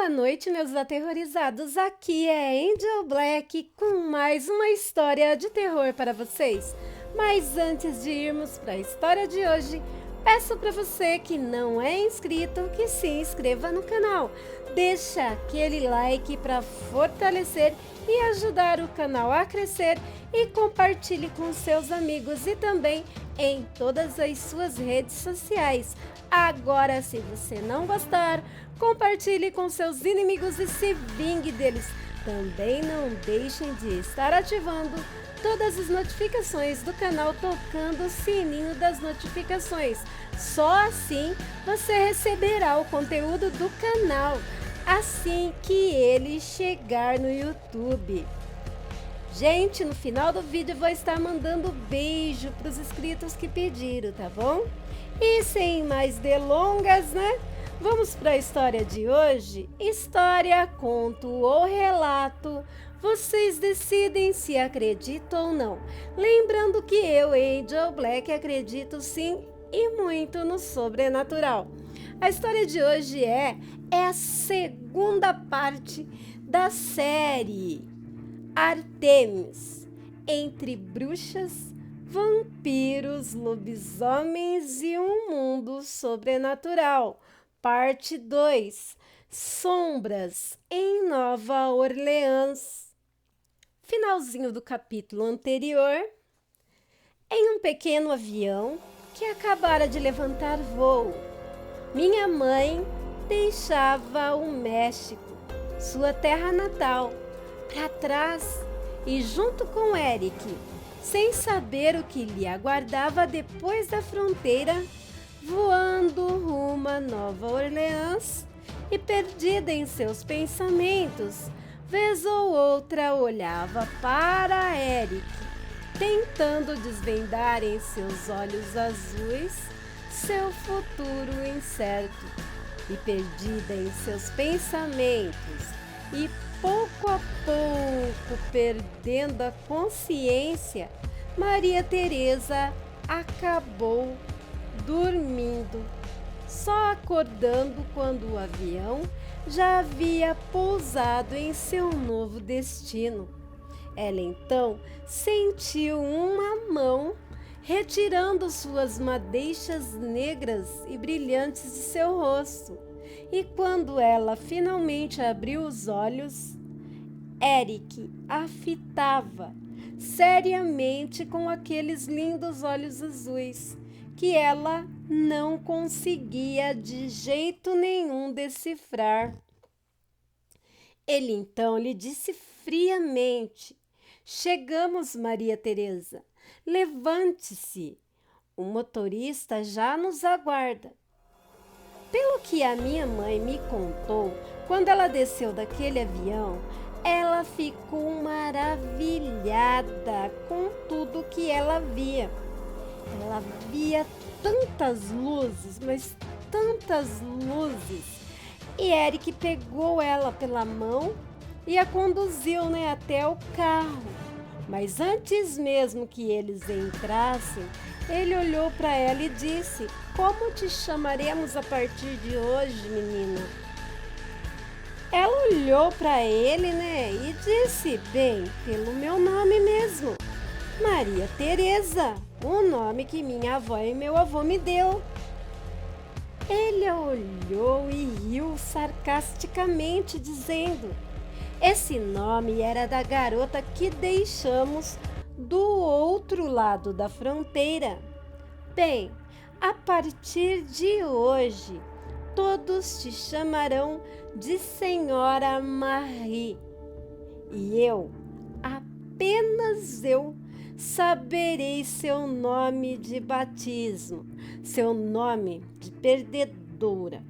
Boa noite, meus aterrorizados. Aqui é Angel Black com mais uma história de terror para vocês. Mas antes de irmos para a história de hoje, peço para você que não é inscrito que se inscreva no canal. Deixa aquele like para fortalecer e ajudar o canal a crescer e compartilhe com seus amigos e também em todas as suas redes sociais. Agora, se você não gostar, compartilhe com seus inimigos e se vingue deles. Também não deixem de estar ativando todas as notificações do canal, tocando o sininho das notificações. Só assim você receberá o conteúdo do canal assim que ele chegar no YouTube. Gente, no final do vídeo eu vou estar mandando beijo para os inscritos que pediram, tá bom? E sem mais delongas, né? Vamos para a história de hoje? História, conto ou relato? Vocês decidem se acreditam ou não. Lembrando que eu, Angel Black, acredito sim e muito no sobrenatural. A história de hoje é a segunda parte da série Artemis, entre bruxas, vampiros, lobisomens e um mundo sobrenatural. Parte 2, Sombras em Nova Orleans. Finalzinho do capítulo anterior. Em um pequeno avião que acabara de levantar voo, minha mãe deixava o México, sua terra natal, para trás e junto com Eric, sem saber o que lhe aguardava depois da fronteira, voando rumo a Nova Orleans e perdida em seus pensamentos, vez ou outra olhava para Eric, tentando desvendar em seus olhos azuis seu futuro incerto, e perdida em seus pensamentos e pouco a pouco perdendo a consciência, Maria Teresa acabou dormindo, só acordando quando o avião já havia pousado em seu novo destino. Ela então sentiu uma mão retirando suas madeixas negras e brilhantes de seu rosto. E quando ela finalmente abriu os olhos, Eric a fitava seriamente com aqueles lindos olhos azuis que ela não conseguia de jeito nenhum decifrar. Ele então lhe disse friamente: "Chegamos, Maria Teresa. Levante-se, o motorista já nos aguarda." Pelo que a minha mãe me contou, quando ela desceu daquele avião, ela ficou maravilhada com tudo que ela via. Ela via tantas luzes, mas tantas luzes. E Eric pegou ela pela mão e a conduziu, até o carro. Mas antes mesmo que eles entrassem, ele olhou para ela e disse: "Como te chamaremos a partir de hoje, menina?" Ela olhou para ele, e disse: "Bem, pelo meu nome mesmo, Maria Teresa, o nome que minha avó e meu avô me deu." Ele a olhou e riu sarcasticamente, dizendo: "Esse nome era da garota que deixamos do outro lado da fronteira. Bem, a partir de hoje, todos te chamarão de Senhora Marie. E eu, apenas eu, saberei seu nome de batismo, seu nome de perdedora.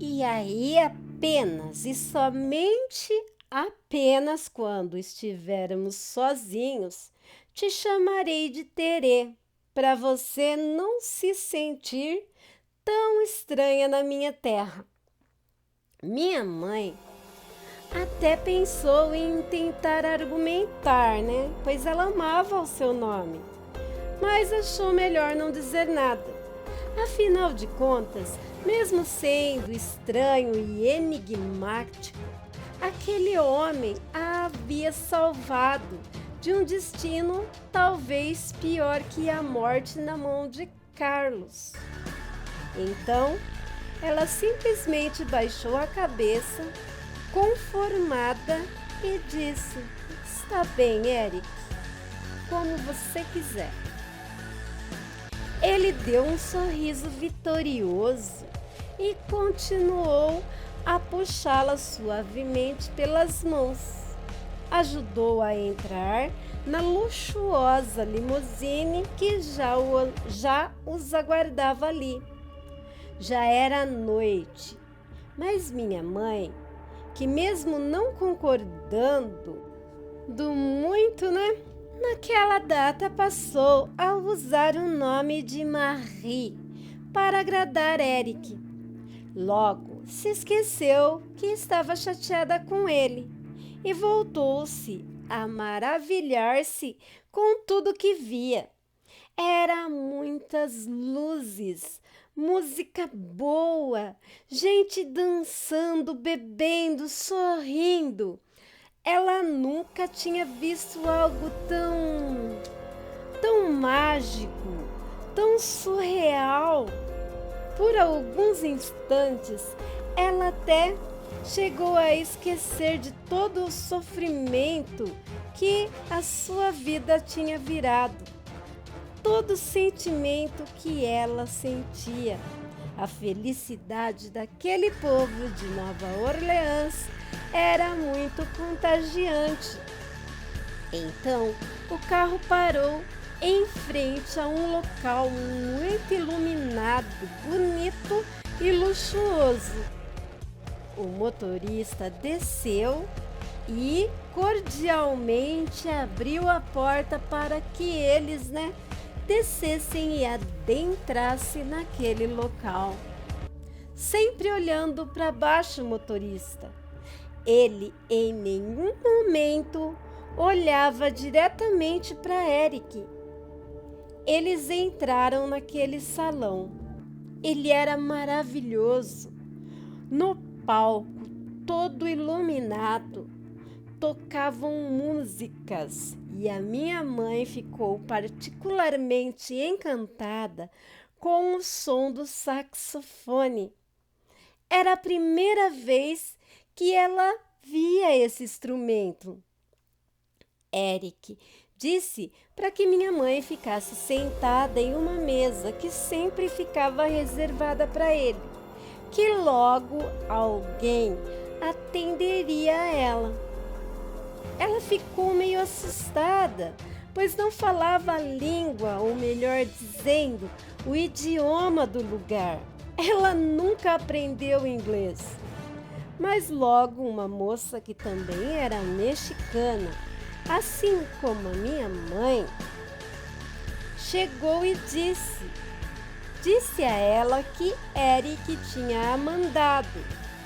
E aí apenas e somente apenas quando estivermos sozinhos, te chamarei de Terê, para você não se sentir tão estranha na minha terra." Minha mãe até pensou em tentar argumentar, pois ela amava o seu nome, mas achou melhor não dizer nada. Afinal de contas, mesmo sendo estranho e enigmático, aquele homem a havia salvado de um destino talvez pior que a morte na mão de Carlos. Então, ela simplesmente baixou a cabeça, conformada, e disse: "Está bem, Eric, como você quiser." Ele deu um sorriso vitorioso e continuou a puxá-la suavemente pelas mãos. Ajudou a entrar na luxuosa limusine que já os aguardava ali. Já era noite, mas minha mãe, que mesmo não concordando muito, naquela data passou a usar o nome de Marie para agradar Eric. Logo se esqueceu que estava chateada com ele e voltou-se a maravilhar-se com tudo que via. Era muitas luzes, música boa, gente dançando, bebendo, sorrindo. Ela nunca tinha visto algo tão mágico, tão surreal. Por alguns instantes, ela até chegou a esquecer de todo o sofrimento que a sua vida tinha virado. Todo o sentimento que ela sentia, a felicidade daquele povo de Nova Orleans era muito contagiante. Então, o carro parou em frente a um local muito iluminado, bonito e luxuoso. O motorista desceu e cordialmente abriu a porta para que eles, descessem e adentrassem naquele local. Sempre olhando para baixo, o motorista. Ele em nenhum momento olhava diretamente para Eric. Eles entraram naquele salão. Ele era maravilhoso. No palco, todo iluminado, tocavam músicas e a minha mãe ficou particularmente encantada com o som do saxofone. Era a primeira vez que ela via esse instrumento. Eric disse para que minha mãe ficasse sentada em uma mesa que sempre ficava reservada para ele, que logo alguém atenderia a ela. Ela ficou meio assustada, pois não falava a língua, ou melhor dizendo, o idioma do lugar. Ela nunca aprendeu inglês. Mas logo uma moça que também era mexicana, assim como a minha mãe, chegou e disse a ela que Eric tinha a mandado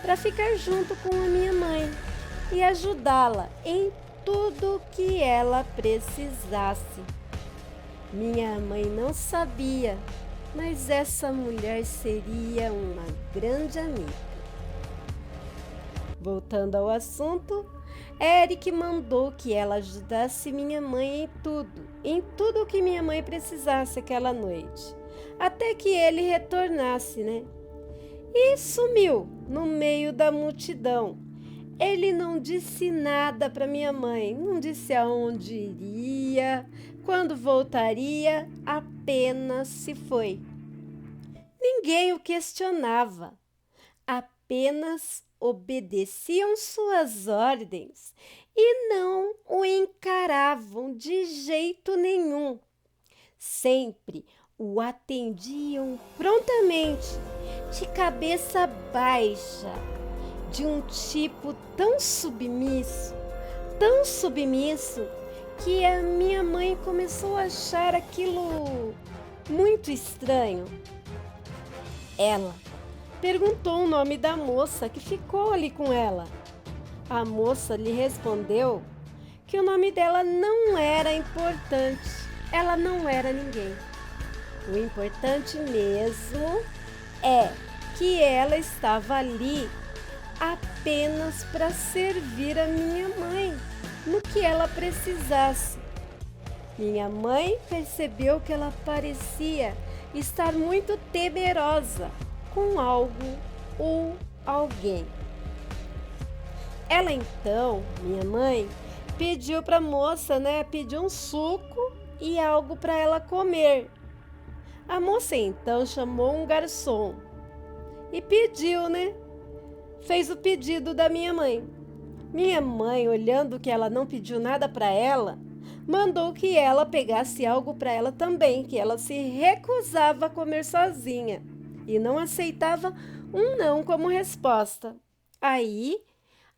para ficar junto com a minha mãe e ajudá-la em tudo que ela precisasse. Minha mãe não sabia, mas essa mulher seria uma grande amiga. Voltando ao assunto, Eric mandou que ela ajudasse minha mãe em tudo que minha mãe precisasse aquela noite, até que ele retornasse, E sumiu no meio da multidão. Ele não disse nada para minha mãe, não disse aonde iria, quando voltaria, apenas se foi. Ninguém o questionava, apenas obedeciam suas ordens e não o encaravam de jeito nenhum. Sempre o atendiam prontamente, de cabeça baixa, de um tipo tão submisso, que a minha mãe começou a achar aquilo muito estranho. Ela perguntou o nome da moça que ficou ali com ela. A moça lhe respondeu que o nome dela não era importante, ela não era ninguém. O importante mesmo é que ela estava ali apenas para servir a minha mãe no que ela precisasse. Minha mãe percebeu que ela parecia estar muito temerosa com algo ou alguém. Ela então, minha mãe, pediu para a moça, pediu um suco e algo para ela comer. A moça então chamou um garçom e pediu, fez o pedido da minha mãe. Minha mãe, olhando que ela não pediu nada para ela, mandou que ela pegasse algo para ela também, que ela se recusava a comer sozinha e não aceitava um não como resposta. Aí,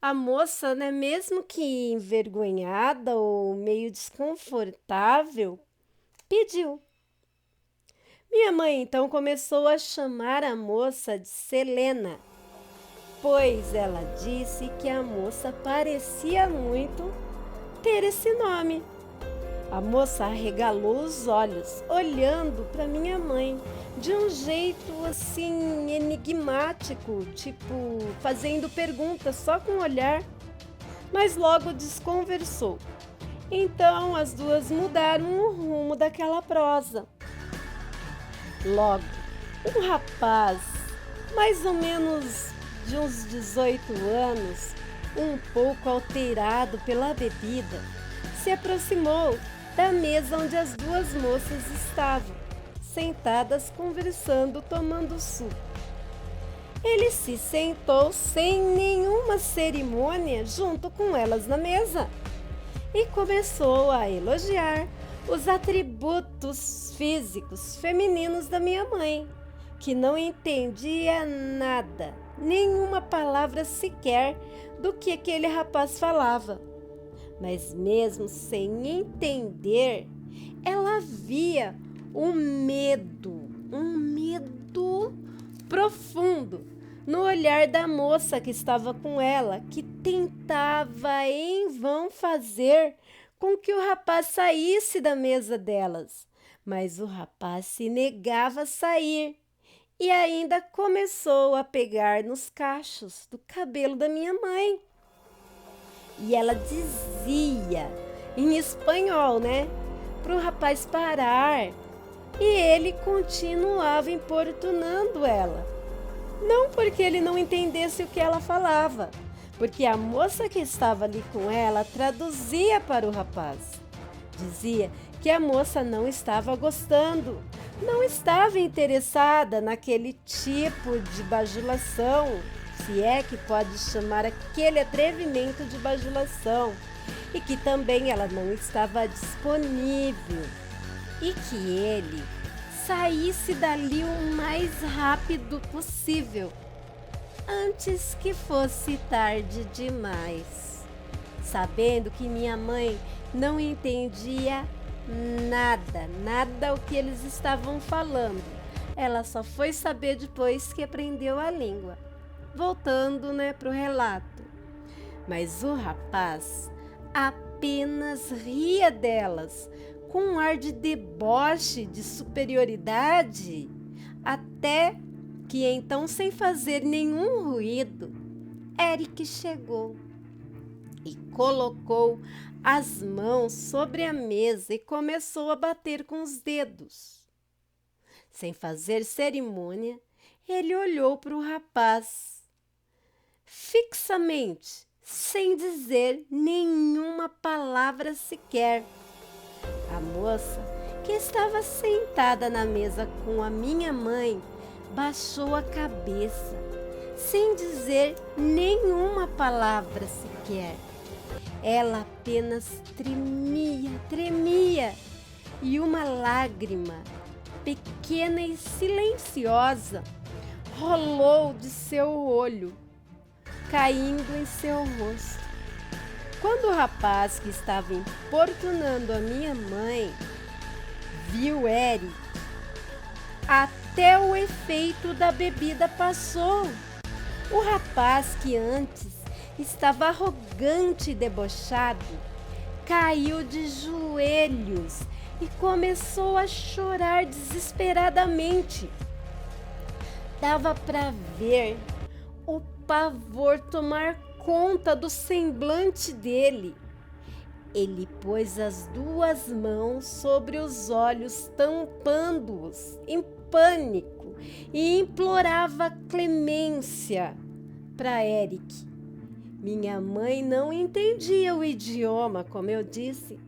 a moça, mesmo que envergonhada ou meio desconfortável, pediu. Minha mãe então começou a chamar a moça de Selena, pois ela disse que a moça parecia muito ter esse nome. A moça arregalou os olhos, olhando para minha mãe, de um jeito assim enigmático, tipo fazendo perguntas só com o olhar, mas logo desconversou. Então as duas mudaram o rumo daquela prosa. Logo, um rapaz, mais ou menos de uns 18 anos, um pouco alterado pela bebida, se aproximou da mesa onde as duas moças estavam, sentadas conversando, tomando suco. Ele se sentou sem nenhuma cerimônia junto com elas na mesa e começou a elogiar os atributos físicos femininos da minha mãe, que não entendia nada, nenhuma palavra sequer do que aquele rapaz falava. Mas mesmo sem entender, ela via um medo profundo no olhar da moça que estava com ela, que tentava em vão fazer com que o rapaz saísse da mesa delas. Mas o rapaz se negava a sair e ainda começou a pegar nos cachos do cabelo da minha mãe. E ela dizia, em espanhol, para o rapaz parar. E ele continuava importunando ela. Não porque ele não entendesse o que ela falava, porque a moça que estava ali com ela traduzia para o rapaz. Dizia que a moça não estava gostando, não estava interessada naquele tipo de bajulação, se é que pode chamar aquele atrevimento de bajulação, e que também ela não estava disponível, e que ele saísse dali o mais rápido possível, antes que fosse tarde demais. Sabendo que minha mãe não entendia nada o que eles estavam falando, ela só foi saber depois que aprendeu a língua. Voltando, para o relato. Mas o rapaz apenas ria delas, com um ar de deboche, de superioridade, até que então, sem fazer nenhum ruído, Eric chegou e colocou as mãos sobre a mesa e começou a bater com os dedos. Sem fazer cerimônia, ele olhou para o rapaz fixamente, sem dizer nenhuma palavra sequer. A moça, que estava sentada na mesa com a minha mãe, baixou a cabeça, sem dizer nenhuma palavra sequer. Ela apenas tremia, e uma lágrima, pequena e silenciosa, rolou de seu olho, caindo em seu rosto. Quando o rapaz que estava importunando a minha mãe viu Eric, até o efeito da bebida passou. O rapaz, que antes estava arrogante e debochado, caiu de joelhos e começou a chorar desesperadamente. Dava para ver o pavor tomar conta do semblante dele. Ele pôs as duas mãos sobre os olhos, tampando-os em pânico, e implorava clemência para Eric. Minha mãe não entendia o idioma, como eu disse,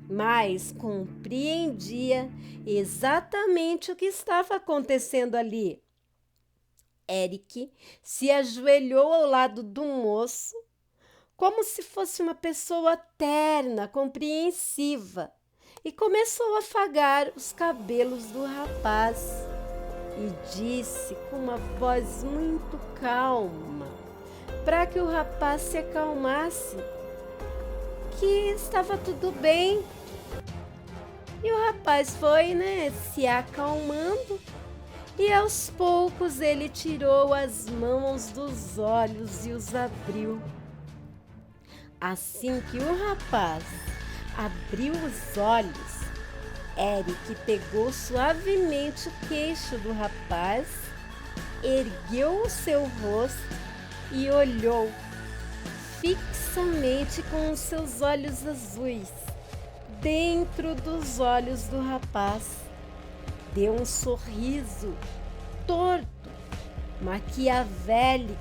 mas compreendia exatamente o que estava acontecendo ali. Eric se ajoelhou ao lado do moço, como se fosse uma pessoa terna, compreensiva, e começou a afagar os cabelos do rapaz e disse com uma voz muito calma, para que o rapaz se acalmasse, que estava tudo bem. E o rapaz foi, se acalmando, e aos poucos ele tirou as mãos dos olhos e os abriu. Assim que o rapaz abriu os olhos, Eric pegou suavemente o queixo do rapaz, ergueu o seu rosto e olhou fixamente com os seus olhos azuis dentro dos olhos do rapaz. Deu um sorriso torto, maquiavélico,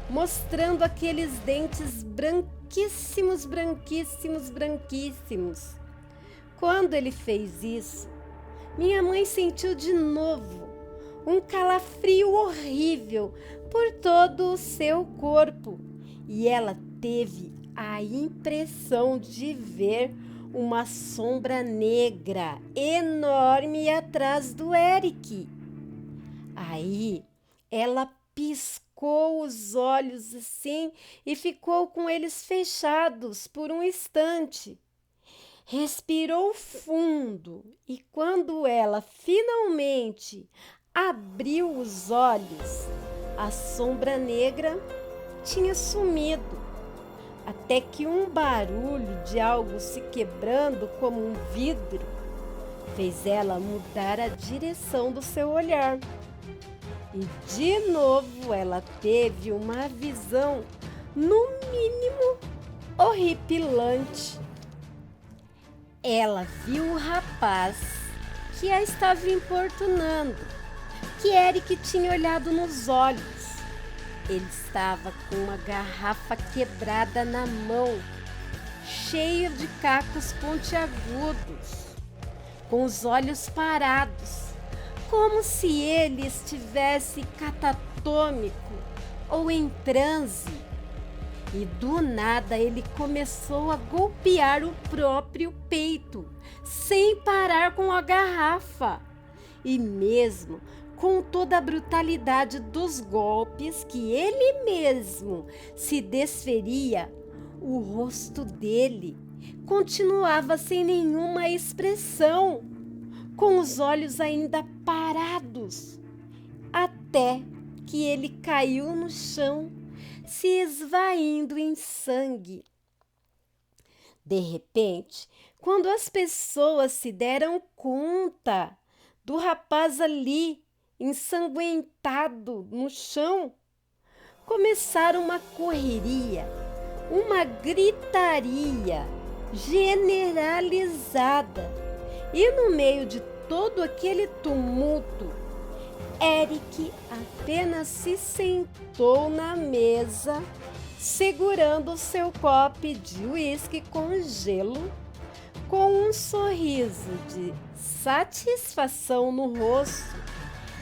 mostrando aqueles dentes branquíssimos, branquíssimos, branquíssimos. Quando ele fez isso, minha mãe sentiu de novo um calafrio horrível por todo o seu corpo e ela teve a impressão de ver uma sombra negra enorme atrás do Eric. Aí ela piscou os olhos assim e ficou com eles fechados por um instante. Respirou fundo e quando ela finalmente abriu os olhos, a sombra negra tinha sumido. Até que um barulho de algo se quebrando como um vidro fez ela mudar a direção do seu olhar. E de novo ela teve uma visão, no mínimo, horripilante. Ela viu o rapaz que a estava importunando, que Eric tinha olhado nos olhos. Ele estava com uma garrafa quebrada na mão, cheia de cacos pontiagudos, com os olhos parados, como se ele estivesse catatônico ou em transe. E do nada ele começou a golpear o próprio peito, sem parar com a garrafa. E mesmo com toda a brutalidade dos golpes que ele mesmo se desferia, o rosto dele continuava sem nenhuma expressão, com os olhos ainda parados, até que ele caiu no chão, se esvaindo em sangue. De repente, quando as pessoas se deram conta do rapaz ali, ensanguentado no chão, começaram uma correria, uma gritaria generalizada. E no meio de todo aquele tumulto, Eric apenas se sentou na mesa, segurando seu copo de uísque com gelo, com um sorriso de satisfação no rosto.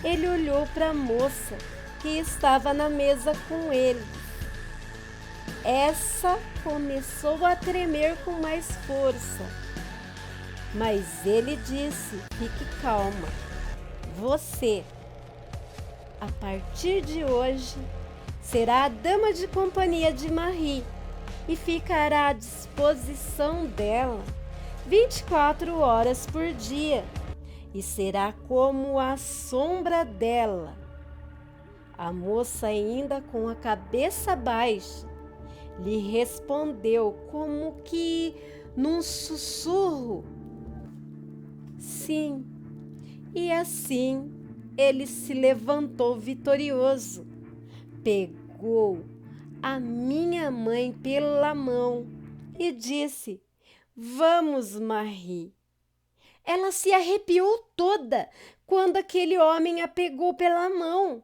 Ele olhou para a moça que estava na mesa com ele. Essa começou a tremer com mais força, mas ele disse: fique calma, você, a partir de hoje, será a dama de companhia de Marie e ficará à disposição dela 24 horas por dia. E será como a sombra dela. A moça, ainda com a cabeça baixa, lhe respondeu como que num sussurro: Sim, e assim ele se levantou vitorioso, pegou a minha mãe pela mão e disse: Vamos, Marie. Ela se arrepiou toda quando aquele homem a pegou pela mão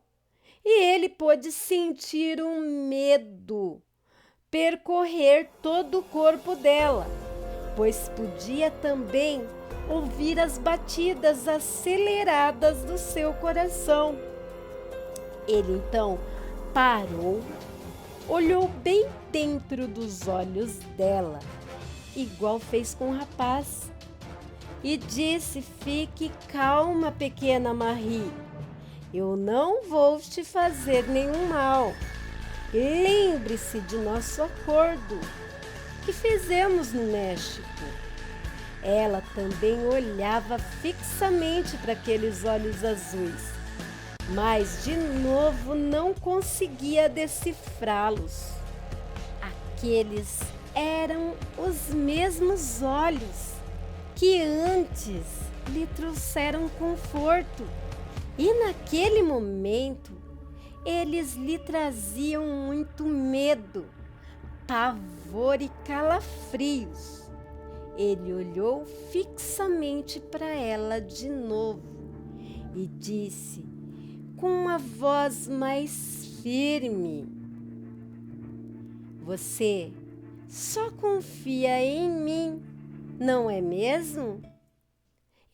e ele pôde sentir um medo percorrer todo o corpo dela, pois podia também ouvir as batidas aceleradas do seu coração. Ele então parou, olhou bem dentro dos olhos dela, igual fez com o rapaz, e disse: Fique calma, pequena Marie. Eu não vou te fazer nenhum mal. Lembre-se de nosso acordo que fizemos no México. Ela também olhava fixamente para aqueles olhos azuis, mas de novo não conseguia decifrá-los. Aqueles eram os mesmos olhos que antes lhe trouxeram conforto, e naquele momento eles lhe traziam muito medo, pavor e calafrios. Ele olhou fixamente para ela de novo e disse com uma voz mais firme: Você só confia em mim, não é mesmo?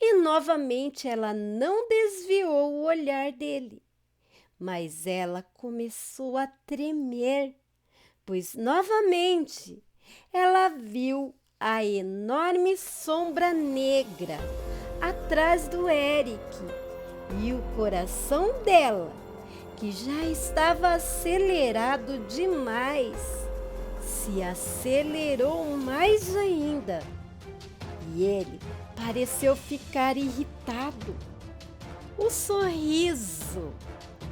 E novamente ela não desviou o olhar dele, mas ela começou a tremer, pois novamente ela viu a enorme sombra negra atrás do Eric e o coração dela, que já estava acelerado demais, se acelerou mais ainda e ele pareceu ficar irritado. O sorriso,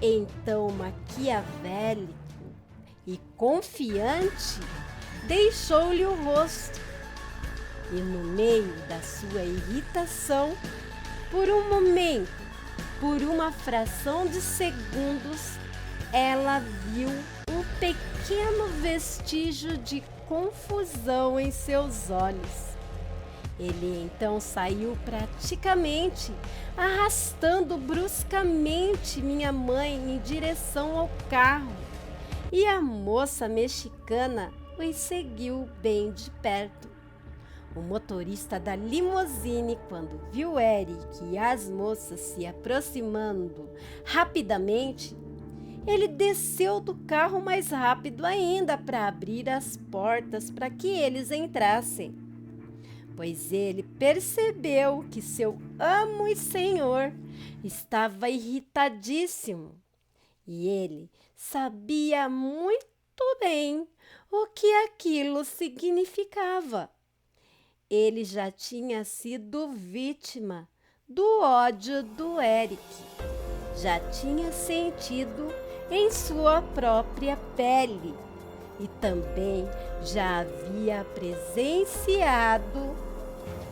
então maquiavélico e confiante, deixou-lhe o rosto. E no meio da sua irritação, por um momento, por uma fração de segundos, ela viu um pequeno vestígio de confusão em seus olhos. Ele então saiu praticamente arrastando bruscamente minha mãe em direção ao carro, e a moça mexicana os seguiu bem de perto. O motorista da limusine, quando viu Eric e as moças se aproximando rapidamente, ele desceu do carro mais rápido ainda para abrir as portas para que eles entrassem, pois ele percebeu que seu amo e senhor estava irritadíssimo e ele sabia muito bem o que aquilo significava. Ele já tinha sido vítima do ódio do Eric, já tinha sentido em sua própria pele e também já havia presenciado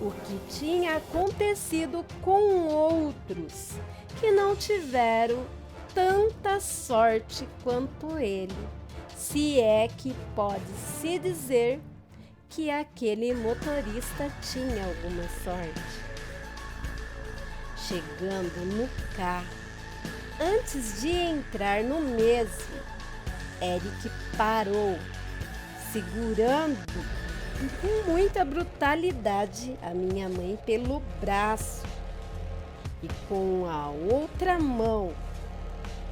o que tinha acontecido com outros que não tiveram tanta sorte quanto ele, se é que pode-se dizer que aquele motorista tinha alguma sorte. Chegando no carro, antes de entrar no mesmo, Eric parou, segurando com muita brutalidade a minha mãe pelo braço e com a outra mão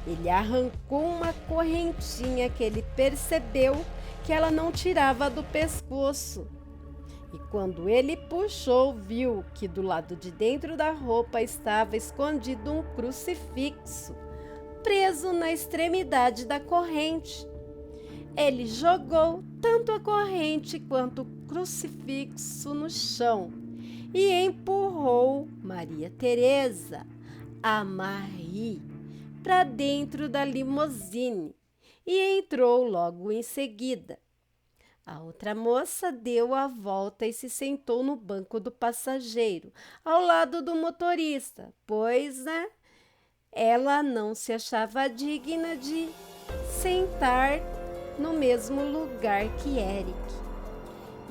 ele arrancou uma correntinha que ele percebeu que ela não tirava do pescoço. E quando ele puxou, viu que do lado de dentro da roupa estava escondido um crucifixo, preso na extremidade da corrente. Ele jogou tanto a corrente quanto o crucifixo no chão e empurrou Maria Teresa, a Marie, para dentro da limusine e entrou logo em seguida. A outra moça deu a volta e se sentou no banco do passageiro, ao lado do motorista, pois, ela não se achava digna de sentar no mesmo lugar que Eric.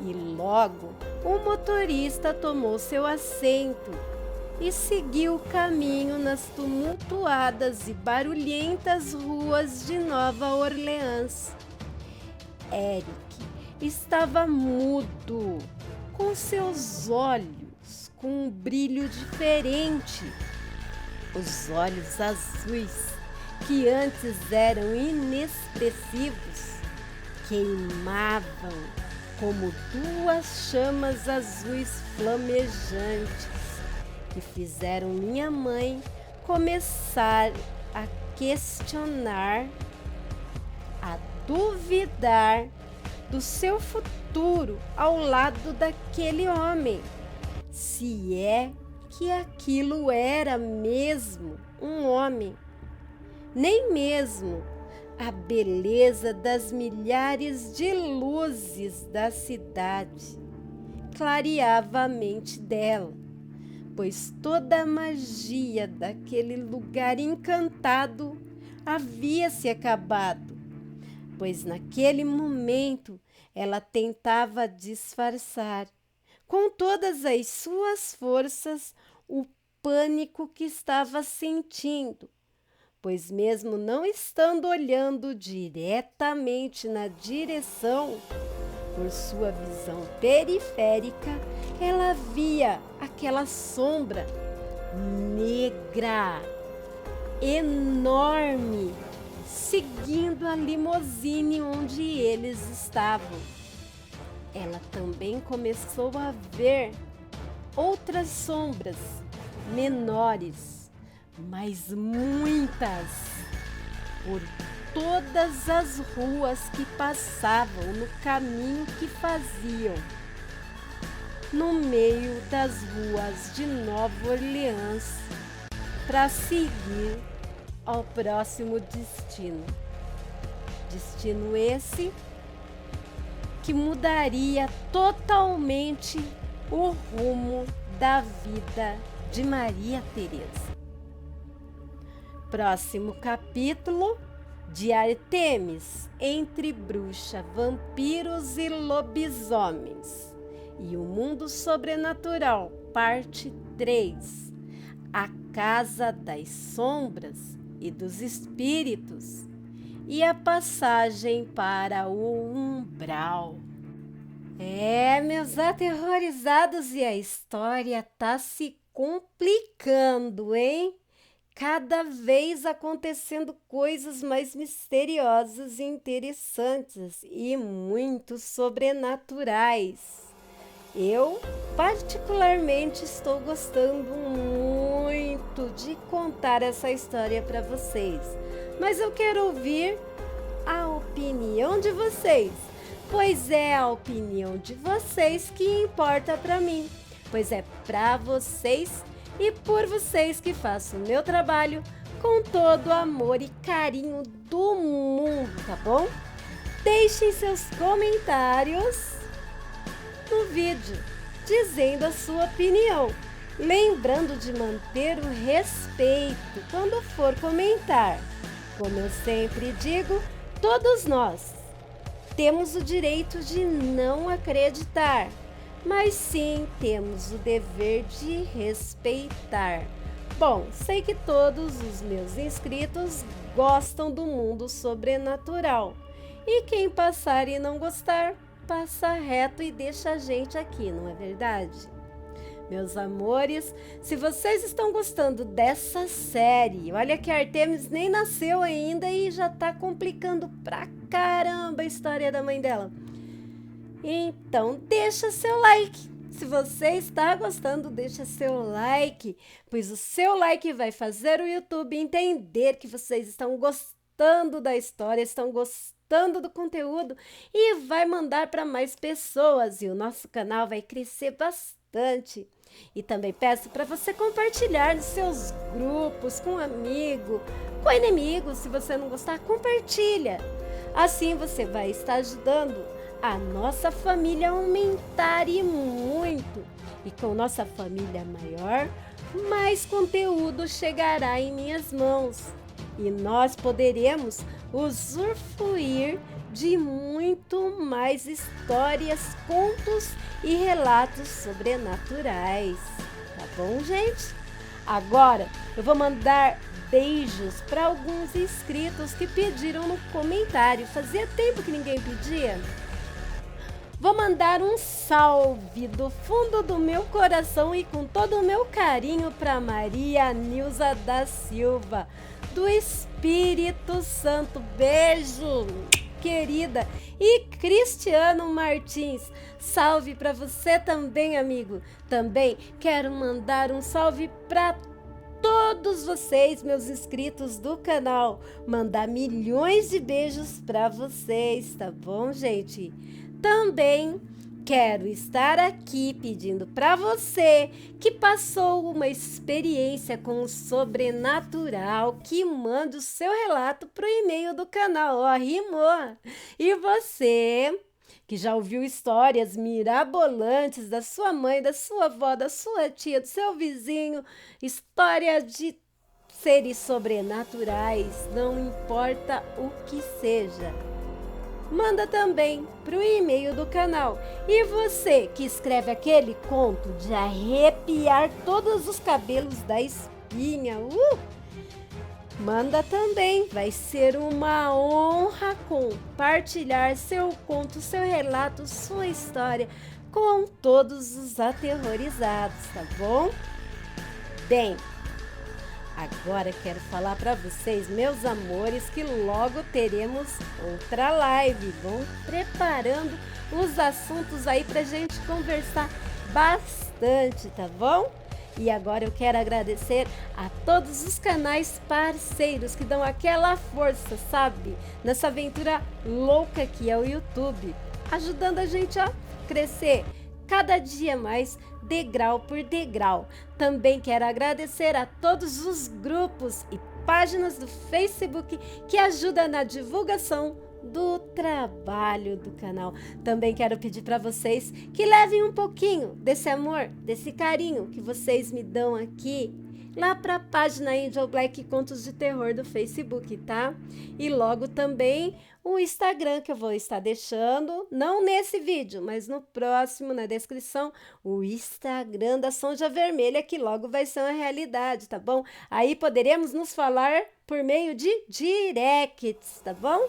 E logo o motorista tomou seu assento e seguiu o caminho nas tumultuadas e barulhentas ruas de Nova Orleans. Eric estava mudo, com seus olhos com um brilho diferente. Os olhos azuis, que antes eram inexpressivos, queimavam como duas chamas azuis flamejantes, que fizeram minha mãe começar a questionar, a duvidar do seu futuro ao lado daquele homem. Se é que aquilo era mesmo um homem. Nem mesmo a beleza das milhares de luzes da cidade clareava a mente dela, pois toda a magia daquele lugar encantado havia se acabado, pois naquele momento ela tentava disfarçar com todas as suas forças o pânico que estava sentindo, pois mesmo não estando olhando diretamente na direção, por sua visão periférica, ela via aquela sombra negra, enorme, seguindo a limusine onde eles estavam. Ela também começou a ver outras sombras menores, mas muitas, por todas as ruas que passavam no caminho que faziam no meio das ruas de Nova Orleans para seguir ao próximo destino. Destino esse que mudaria totalmente o rumo da vida de Maria Teresa. Próximo capítulo de Artemis, entre bruxa, vampiros e lobisomens. E o mundo sobrenatural, parte 3. A casa das sombras e dos espíritos. E a passagem para o umbral. Meus aterrorizados, e a história tá se complicando, hein? Cada vez acontecendo coisas mais misteriosas e interessantes e muito sobrenaturais. Eu, particularmente, estou gostando muito de contar essa história para vocês, mas eu quero ouvir a opinião de vocês, pois é a opinião de vocês que importa para mim, pois é para vocês e por vocês que faço o meu trabalho com todo o amor e carinho do mundo, tá bom? Deixem seus comentários no vídeo, dizendo a sua opinião. Lembrando de manter o respeito quando for comentar. Como eu sempre digo, todos nós temos o direito de não acreditar, mas sim temos o dever de respeitar. Bom, sei que todos os meus inscritos gostam do mundo sobrenatural. E quem passar e não gostar, passa reto e deixa a gente aqui, não é verdade? Meus amores, se vocês estão gostando dessa série, olha que a Artemis nem nasceu ainda e já tá complicando pra caramba a história da mãe dela. Então, deixa seu like. Se você está gostando, deixa seu like, pois o seu like vai fazer o YouTube entender que vocês estão gostando da história, estão gostando do conteúdo e vai mandar para mais pessoas e o nosso canal vai crescer bastante. E também peço para você compartilhar nos seus grupos, com amigo, com inimigo. Se você não gostar, compartilha. Assim você vai estar ajudando a nossa família a aumentar e muito. E com nossa família maior, mais conteúdo chegará em minhas mãos. E nós poderemos usufruir de muito mais histórias, contos e relatos sobrenaturais. Tá bom, gente? Agora eu vou mandar beijos para alguns inscritos que pediram no comentário. Fazia tempo que ninguém pedia. Vou mandar um salve do fundo do meu coração e com todo o meu carinho para Maria Nilza da Silva, do Espírito Santo. Beijo, querida. E Cristiano Martins, salve para você também, amigo. Também quero mandar um salve para todos vocês, meus inscritos do canal. Mandar milhões de beijos para vocês, tá bom, gente? Também quero estar aqui pedindo para você que passou uma experiência com o sobrenatural, que mande o seu relato para o e-mail do canal. Ó, rimou! E você que já ouviu histórias mirabolantes da sua mãe, da sua avó, da sua tia, do seu vizinho, história de seres sobrenaturais, não importa o que seja. Manda também para o e-mail do canal. E você que escreve aquele conto de arrepiar todos os cabelos da espinha, manda também. Vai ser uma honra compartilhar seu conto, seu relato, sua história com todos os aterrorizados, tá bom? Bem, agora quero falar para vocês, meus amores, que logo teremos outra live. Vão preparando os assuntos aí pra gente conversar bastante, tá bom? E agora eu quero agradecer a todos os canais parceiros que dão aquela força, sabe? Nessa aventura louca que é o YouTube, ajudando a gente a crescer cada dia mais, degrau por degrau. Também quero agradecer a todos os grupos e páginas do Facebook que ajudam na divulgação do trabalho do canal. Também quero pedir para vocês que levem um pouquinho desse amor, desse carinho que vocês me dão aqui lá para a página Angel Black Contos de Terror do Facebook, tá? E logo também o Instagram, que eu vou estar deixando, não nesse vídeo, mas no próximo, na descrição, o Instagram da Sonja Vermelha, que logo vai ser uma realidade, tá bom? Aí poderemos nos falar por meio de directs, tá bom?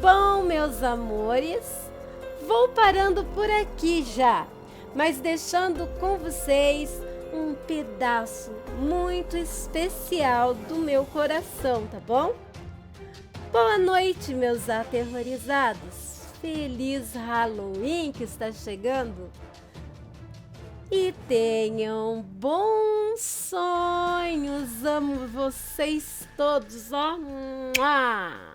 Bom, meus amores, vou parando por aqui já, mas deixando com vocês um pedaço muito especial do meu coração, tá bom? Boa noite, meus aterrorizados. Feliz Halloween que está chegando. E tenham bons sonhos. Amo vocês todos, ó. Mua!